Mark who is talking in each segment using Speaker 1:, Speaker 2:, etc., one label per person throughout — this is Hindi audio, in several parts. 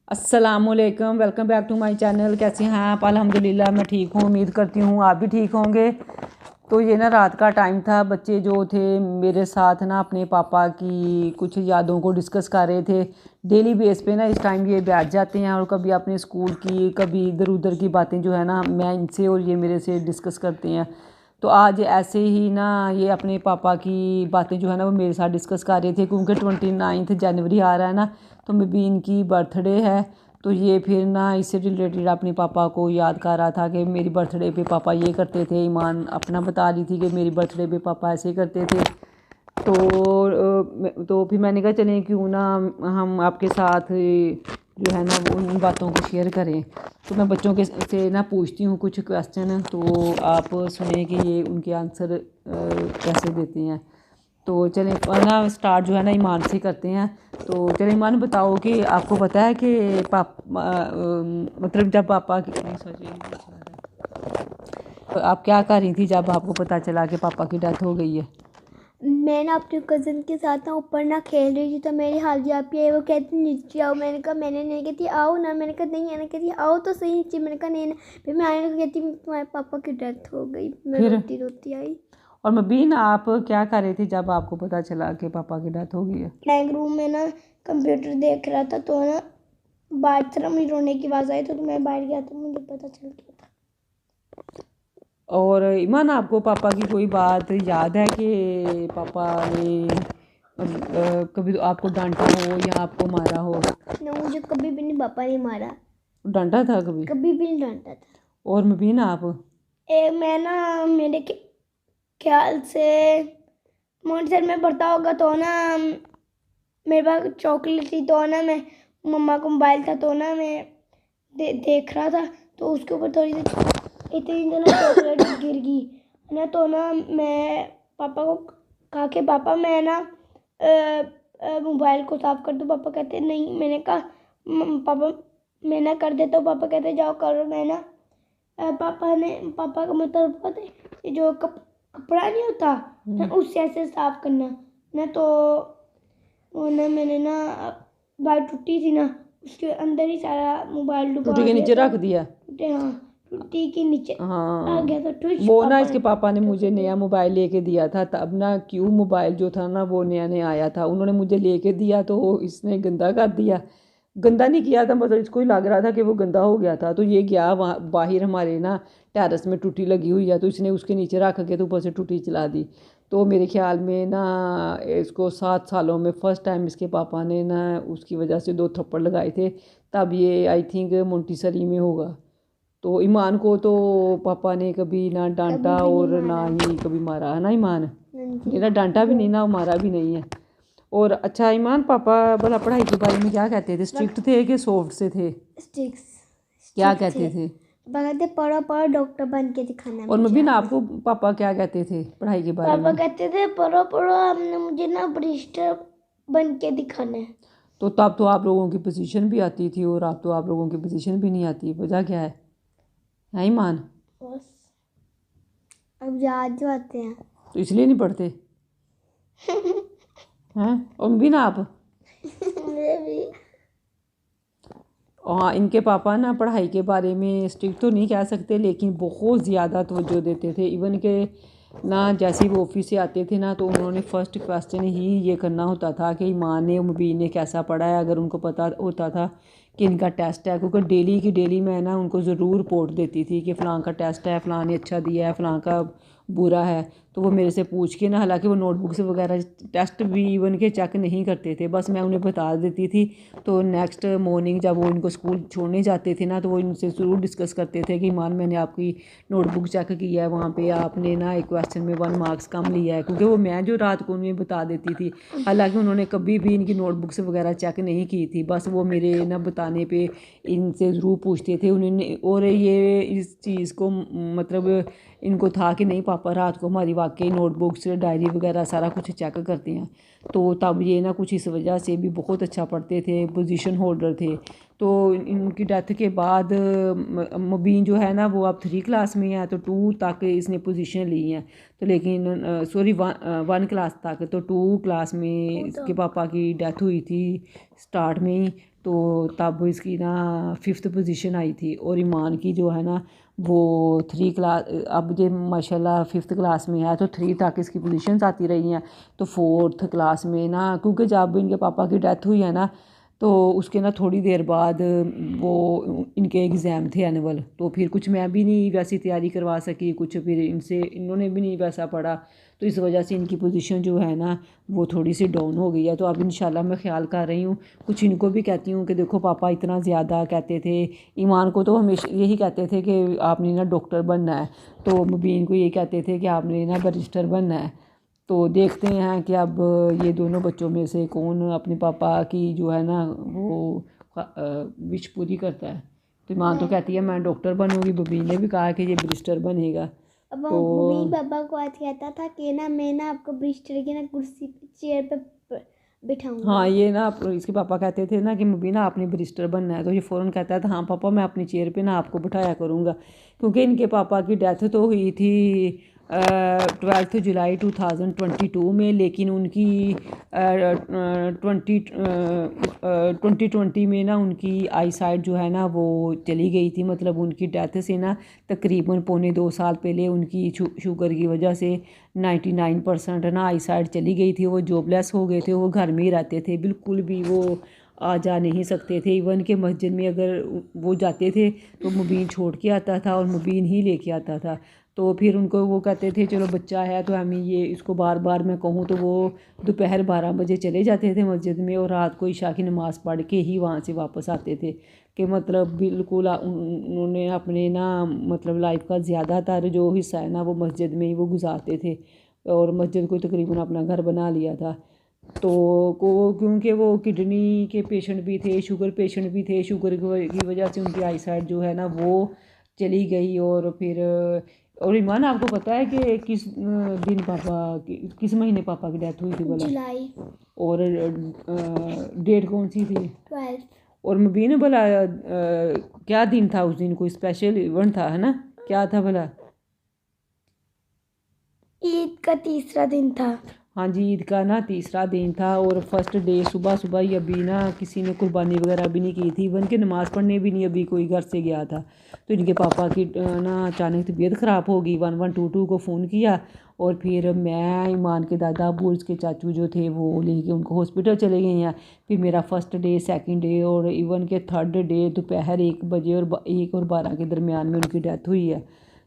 Speaker 1: अस्सलामुअलैकुम, welcome back to my channel. कैसे हैं आप? अल्हम्दुलिल्लाह मैं ठीक हूँ। उम्मीद करती हूँ आप भी ठीक होंगे। तो ये ना रात का टाइम था, बच्चे जो थे मेरे साथ ना अपने पापा की कुछ यादों को डिस्कस कर रहे थे। डेली बेस पे ना इस टाइम ये बैठ जाते हैं और कभी अपने स्कूल की, कभी इधर उधर की बातें जो है ना मैं इनसे और ये मेरे से डिस्कस करते हैं। तो आज ऐसे ही ना ये अपने पापा की बातें जो है ना वो मेरे साथ डिस्कस कर रहे थे, क्योंकि 29 जनवरी आ रहा है ना, तो मुबीन की बर्थडे है। तो ये फिर ना इससे रिलेटेड अपने पापा को याद कर रहा था कि मेरी बर्थडे पे पापा ये करते थे। ईमान अपना बता रही थी कि मेरी बर्थडे पे पापा ऐसे करते थे। तो फिर मैंने कहा चलें क्यों ना हम आपके साथ जो है ना वो उन बातों को शेयर करें। तो मैं बच्चों के से ना पूछती हूँ कुछ क्वेश्चन, तो आप सुने कि ये उनके आंसर कैसे देते हैं। तो चलें ना स्टार्ट जो है ना ईमान से करते हैं। तो चलें ईमान बताओ कि आपको पता है कि मतलब जब पापा की तो आप क्या कर रही थी जब आपको पता चला कि पापा की डेथ हो गई है?
Speaker 2: मैं ना अपने कज़न के साथ ना ऊपर ना खेल रही थी, तो मेरी हाजी आपी है, वो कहती नीचे आओ। मैंने कहा मैंने नहीं, कहती आओ ना। मैंने कहा नहीं है ना, कहती आओ तो सही नीचे। मैंने कहा नहीं ना। फिर मैं आने को कहती तुम्हारे पापा की डेथ हो गई। मैं
Speaker 1: फिर
Speaker 2: रोती रोती आई।
Speaker 1: और मबीन आप क्या कर रही थी जब आपको पता चला कि पापा की डेथ हो गई है?
Speaker 2: मैं एक रूम में ना कंप्यूटर देख रहा था, तो ना बाहर से मेरी रोने की आवाज़ आई, तो मैं बाहर गया तो मुझे पता चल गया था।
Speaker 1: और ईमान आपको पापा की कोई बात याद है कि पापा ने कभी तो आपको डांटा हो या आपको मारा हो?
Speaker 2: ना, मुझे कभी भी नहीं पापा ने मारा,
Speaker 1: डांटा था कभी?
Speaker 2: कभी भी नहीं डांटा था।
Speaker 1: और मबीन आप?
Speaker 2: मैं ना मेरे ख्याल से मोटर में पढ़ता होगा, तो ना मेरे पास चॉकलेट थी, तो ना मैं मम्मा को मोबाइल था, तो ना मैं देख रहा था, तो उसके ऊपर थोड़ी सी इतनी तो ना चॉकलेट गिर गई ना। तो ना मैं पापा को कहा कि पापा मैं ना मोबाइल को साफ कर दूँ। पापा कहते नहीं। मैंने कहा पापा मैं ना कर देता हूँ। पापा कहते जाओ करो। मैं ना पापा का मतलब पता है, ये जो कपड़ा नहीं होता ना, उससे ऐसे साफ करना ना। तो वो ना मैंने ना बाल टूटी थी ना, उसके अंदर ही सारा मोबाइल डुबा
Speaker 1: टूटी के नीचे रख दिया?
Speaker 2: हाँ, टूटी के नीचे आ गया था।
Speaker 1: वो ना इसके पापा ने मुझे नया मोबाइल लेके दिया था, तब ना क्यों मोबाइल जो था ना वो नया नया आया था, उन्होंने मुझे लेके दिया तो इसने गंदा कर दिया। गंदा नहीं किया था, मतलब इसको ही लग रहा था कि वो गंदा हो गया था। तो ये गया वहाँ बाहर हमारे ना टेरेस में टूटी लगी हुई है, तो इसने उसके नीचे रख के तो ऊपर से टूटी चला दी। तो मेरे ख्याल में ना इसको 7 सालों में फ़र्स्ट टाइम इसके पापा ने ना उसकी वजह से 2 थप्पड़ लगाए थे। तब ये आई थिंक मोंटीसरी में होगा। तो ईमान को तो पापा ने कभी ना डांटा और ना ही कभी मारा है ना ईमान? मेरा डांटा भी नहीं ना मारा भी नहीं है। और अच्छा ईमान, पापा भला पढ़ाई के बारे में क्या कहते थे? स्ट्रिक्ट थे कि सॉफ्ट से थे? क्या कहते थे?
Speaker 2: कहते पढ़ो पढ़ो, डॉक्टर बन के दिखाना है।
Speaker 1: और मुबीन आपको पापा क्या कहते थे पढ़ाई के बारे में?
Speaker 2: पापा कहते थे पढ़ो पढ़ो, हमने मुझे ना बरिस्टर बन के दिखाना है।
Speaker 1: तो तब तो आप लोगों की पोजीशन भी आती थी और अब तो आप लोगों की पोजीशन भी नहीं आती, वजह क्या है ईमान?
Speaker 2: बस अब याद जो आते हैं
Speaker 1: तो इसलिए नहीं पढ़ते हैं? और मुबीन आप? हाँ, इनके पापा ना पढ़ाई के बारे में स्ट्रिक्ट तो नहीं कह सकते, लेकिन बहुत ज़्यादा तवज्जो देते थे। इवन के ना जैसे ही वो ऑफिस से आते थे ना, तो उन्होंने फ़र्स्ट क्वेश्चन ही ये करना होता था कि ईमान ने मुबीन ने कैसा पढ़ा है। अगर उनको पता होता था कि इनका टेस्ट है, क्योंकि डेली की डेली मैं ना उनको ज़रूर रिपोर्ट देती थी कि फ़लाँ का टेस्ट है, फ़लाँ ने अच्छा दिया है, फ़लाँ का बुरा है। तो वो मेरे से पूछ के ना, हालांकि वो नोटबुक से वगैरह टेस्ट भी इवन के चेक नहीं करते थे, बस मैं उन्हें बता देती थी। तो नेक्स्ट मॉर्निंग जब वो इनको स्कूल छोड़ने जाते थे ना, तो वो इनसे ज़रूर डिस्कस करते थे कि ईमान मैंने आपकी नोटबुक चेक की है, वहाँ पे आपने ना एक क्वेश्चन में 1 मार्क्स कम लिया है, क्योंकि वो मैं जो रात को उन्हें बता देती थी। हालांकि उन्होंने कभी भी इनकी नोटबुक्स वगैरह चेक नहीं की थी, बस वो मेरे ना बताने पे इनसे ज़रूर पूछते थे उन्होंने। और ये इस चीज़ को मतलब इनको था कि नहीं पापा रात को हमारी वाकई नोटबुक्स डायरी वगैरह सारा कुछ चेक करते हैं। तो तब ये ना कुछ इस वजह से भी बहुत अच्छा पढ़ते थे, पोजीशन होल्डर थे। तो इनकी डेथ के बाद मुबीन जो है ना वो अब 3 क्लास में है, तो 2 तक इसने पोजीशन ली है। तो लेकिन सॉरी 1 क्लास तक, तो 2 क्लास में इसके पापा की डेथ हुई थी स्टार्ट में ही। तो तब इसकी ना 5th पोजीशन आई थी। और ईमान की जो है ना वो 3 क्लास, अब ये माशाल्लाह 5th क्लास में है, तो 3 तक इसकी पोजीशंस आती रही हैं। तो 4th क्लास में ना, क्योंकि जब इनके पापा की डेथ हुई है ना, तो उसके ना थोड़ी देर बाद वो इनके एग्ज़ाम थे एनुअल। तो फिर कुछ मैं भी नहीं वैसी तैयारी करवा सकी, कुछ फिर इनसे इन्होंने भी नहीं वैसा पढ़ा। तो इस वजह से इनकी पोजीशन जो है ना वो थोड़ी सी डाउन हो गई है। तो अब इंशाल्लाह मैं ख्याल कर रही हूँ, कुछ इनको भी कहती हूँ कि देखो पापा इतना ज़्यादा कहते थे। ईमान को तो हमेशा यही कहते थे कि आपने ना डॉक्टर बनना है, तो मुबीन को ये कहते थे कि आपने ना बैरिस्टर बनना है। तो देखते हैं कि अब ये दोनों बच्चों में से कौन अपने पापा की जो है ना वो विश पूरी करता है। तो ईमान तो कहती है मैं डॉक्टर बनूंगी, मुबीन ने भी कहा कि ये बैरिस्टर बनेगा।
Speaker 2: अब
Speaker 1: तो
Speaker 2: मम्मी पापा को आज कहता था कि ना मैं ना आपको बैरिस्टर की ना कुर्सी पे चेयर पे बिठाऊंगा।
Speaker 1: हाँ, ये ना इसके पापा कहते थे ना कि मुबीना आपने बैरिस्टर बनना है, तो ये फ़ौरन कहता था हाँ पापा मैं अपनी चेयर पे ना आपको बिठाया करूँगा। क्योंकि इनके पापा की डेथ तो हुई थी 12 जुलाई 2022 में, लेकिन उनकी 2020 में ना उनकी आई साइट जो है ना वो चली गई थी। मतलब उनकी डेथ से ना तकरीबन 1.25 साल पहले उनकी शुगर की वजह से 99% ना आई साइट चली गई थी। वो जॉबलेस हो गए थे, वो घर में ही रहते थे, बिल्कुल भी वो आ जा नहीं सकते थे। इवन के मस्जिद में अगर वो जाते थे तो मुबीन छोड़ के आता था और मुबीन ही लेके आता था। तो फिर उनको वो कहते थे चलो बच्चा है तो हमें ये इसको बार बार मैं कहूँ तो वो दोपहर 12 बजे चले जाते थे मस्जिद में, और रात को इशा की नमाज़ पढ़ के ही वहाँ से वापस आते थे। कि मतलब बिल्कुल उन्होंने अपने ना मतलब लाइफ का ज़्यादातर जो हिस्सा है ना वो मस्जिद में ही वो गुजारते थे, और मस्जिद को तकरीबन अपना घर बना लिया था। तो क्योंकि वो किडनी के पेशेंट भी थे, शुगर पेशेंट भी थे, शुगर की वजह से उनकी आई साइट जो है ना वो चली गई। और फिर और ईमान आपको पता है कि किस दिन किस महीने पापा की डेथ हुई थी बोला?
Speaker 2: जुलाई।
Speaker 1: और डेट कौन सी थी?
Speaker 2: 12।
Speaker 1: और मुबीन भला क्या दिन था उस दिन? कोई स्पेशल इवेंट था है ना? क्या था भला?
Speaker 2: ईद का तीसरा दिन था।
Speaker 1: हाँ जी, ईद का ना तीसरा दिन था। और फर्स्ट डे सुबह सुबह ही अभी ना किसी ने कुर्बानी वगैरह भी नहीं की थी, इवन के नमाज़ पढ़ने भी नहीं अभी कोई घर से गया था। तो इनके पापा की ना अचानक तबीयत ख़राब हो गई। 1122 को फ़ोन किया, और फिर मैं ईमान के दादा अबू उसके चाचू जो थे वो लेके उनको हॉस्पिटल चले गए हैं। फिर मेरा फर्स्ट डे, सेकंड डे और इवन के थर्ड डे दोपहर 1 बजे और 1 और 12 के दरमियान में उनकी डेथ हुई है।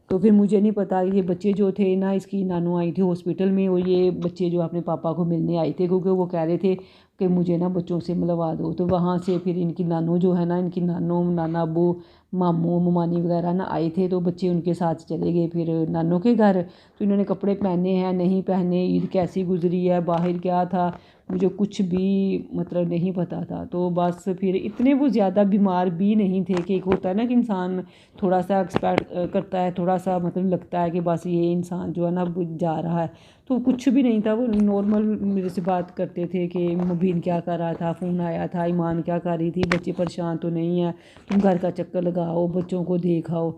Speaker 1: तो फिर मुझे नहीं पता, ये बच्चे जो थे ना इसकी नानू आई थी हॉस्पिटल में, और ये बच्चे जो अपने पापा को मिलने आए थे, क्योंकि वो कह रहे थे कि मुझे ना बच्चों से मिलवा दो। तो वहाँ से फिर इनकी नानू जो है ना, इनकी नानू नाना अबू मामू ममानी वगैरह ना आए थे, तो बच्चे उनके साथ चले गए फिर नानू के घर। तो इन्होंने कपड़े पहने हैं नहीं पहने, ईद कैसी गुजरी है, बाहर क्या था, मुझे कुछ भी मतलब नहीं पता था। तो बस फिर इतने वो ज़्यादा बीमार भी नहीं थे कि एक होता है ना कि इंसान थोड़ा सा एक्सपेक्ट करता है, थोड़ा सा मतलब लगता है कि बस ये इंसान जो है ना जा रहा है। तो कुछ भी नहीं था, वो नॉर्मल मेरे से बात करते थे कि मुबीन क्या कर रहा था, फ़ोन आया था, ईमान क्या कर रही थी, बच्चे परेशान तो नहीं है, तुम घर का चक्कर लगाओ, बच्चों को देखाओ।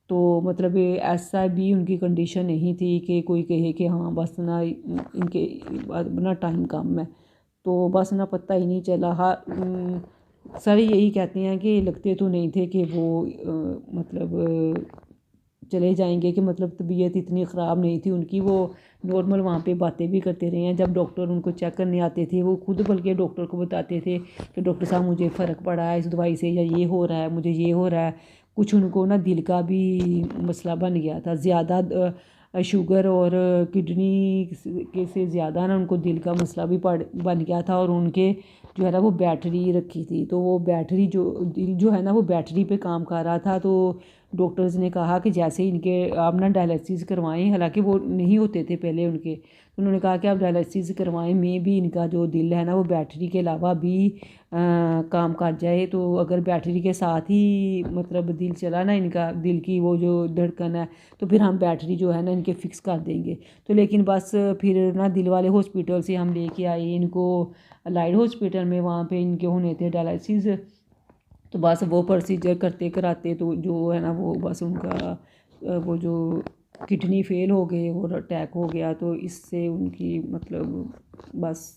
Speaker 1: तो मतलब ये ऐसा भी उनकी कंडीशन नहीं थी कि कोई कहे कि हाँ बस ना इनके ना टाइम कम है। तो बस ना पता ही नहीं चला। सारे यही कहते हैं कि लगते तो नहीं थे कि वो मतलब चले जाएंगे, कि मतलब तबीयत इतनी ख़राब नहीं थी उनकी, वो नॉर्मल वहाँ पे बातें भी करते रहे हैं। जब डॉक्टर उनको चेक करने आते थे वो खुद बल्कि डॉक्टर को बताते थे कि डॉक्टर साहब मुझे फ़र्क पड़ा है इस दवाई से, या ये हो रहा है, मुझे ये हो रहा है। कुछ उनको ना दिल का भी मसला बन गया था ज़्यादा, शुगर और किडनी के से ज़्यादा ना उनको दिल का मसला भी बन गया था। और उनके जो है ना वो बैटरी रखी थी, तो वो बैटरी जो दिल जो है ना वो बैटरी पे काम कर रहा था। तो डॉक्टर्स ने कहा कि जैसे इनके आप ना डायलिसिस करवाएं, हालांकि वो नहीं होते थे पहले उनके, तो उन्होंने कहा कि आप डायलिसिस करवाएं, में भी इनका जो दिल है ना वो बैटरी के अलावा भी काम कर जाए। तो अगर बैटरी के साथ ही मतलब दिल चला ना इनका, दिल की वो जो धड़कन है, तो फिर हम बैटरी जो है ना इनके फिक्स कर देंगे। तो लेकिन बस फिर ना दिल वाले हॉस्पिटल से हम लेके आए इनको लाइट हॉस्पिटल में, वहाँ पे इनके होने थे डायलिसिस। तो बस वो प्रोसीजर करते कराते तो जो है ना वो बस उनका वो जो किडनी फेल हो गए और अटैक हो गया, तो इससे उनकी मतलब बस।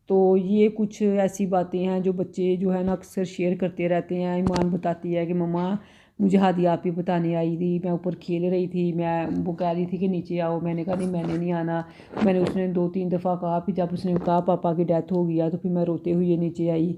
Speaker 1: तो ये कुछ ऐसी बातें हैं जो बच्चे जो है ना अक्सर शेयर करते रहते हैं। ईमान बताती है कि मम्मा मुझे हादी आप ही बताने आई थी, मैं ऊपर खेल रही थी, मैं वो कह रही थी कि नीचे आओ, मैंने कहा नहीं मैंने नहीं आना। मैंने उसने 2-3 दफ़ा कहा, फिर जब उसने कहा पापा की डेथ हो गया तो फिर मैं रोते हुए नीचे आई।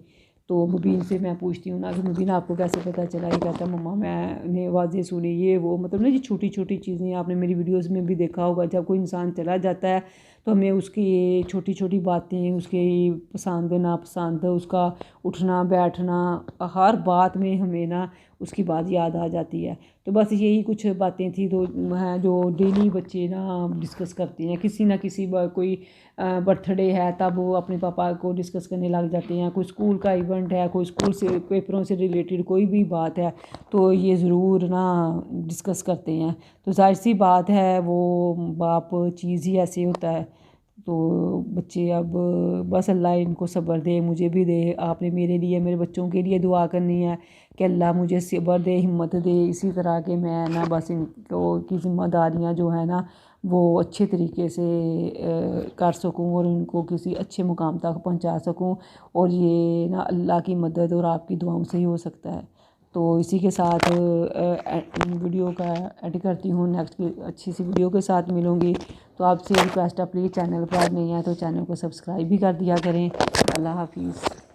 Speaker 1: तो मुबीन से मैं पूछती हूँ ना कि मुबीन आपको कैसे पता चला? ये कहता मम्मा मैंने आवाज़ें सुनी, ये वो मतलब ना ये छोटी छोटी चीज़ें आपने मेरी वीडियोस में भी देखा होगा। जब कोई इंसान चला जाता है तो हमें उसकी ये छोटी छोटी बातें, उसके पसंद नापसंद, उसका उठना बैठना, हर बात में हमें ना उसकी बात याद आ जाती है। तो बस यही कुछ बातें थी तो हैं जो डेली बच्चे ना डिस्कस करते हैं। किसी ना किसी कोई बर्थडे है तब वो अपने पापा को डिस्कस करने लग जाते हैं। कोई स्कूल का इवेंट है, कोई स्कूल से पेपरों से रिलेटेड कोई भी बात है तो ये ज़रूर ना डिस्कस करते हैं। तो जाहिर सी बात है वो बाप चीज़ ही ऐसे होता है। तो बच्चे अब बस अल्लाह इनको सब्र दे, मुझे भी दे। आपने मेरे लिए मेरे बच्चों के लिए दुआ करनी है कि अल्लाह मुझे सब्र दे, हिम्मत दे, इसी तरह के मैं ना बस इनको की ज़िम्मेदारियाँ जो है ना वो अच्छे तरीके से कर सकूं और उनको किसी अच्छे मुकाम तक पहुंचा सकूं। और ये ना अल्लाह की मदद और आपकी दुआओं से ही हो सकता है। तो इसी के साथ वीडियो का एड करती हूँ। नेक्स्ट की अच्छी सी वीडियो के साथ मिलूँगी। तो आपसे रिक्वेस्ट है प्लीज़ चैनल पर नहीं है तो चैनल को सब्सक्राइब भी कर दिया करें। अल्लाह हाफिज़।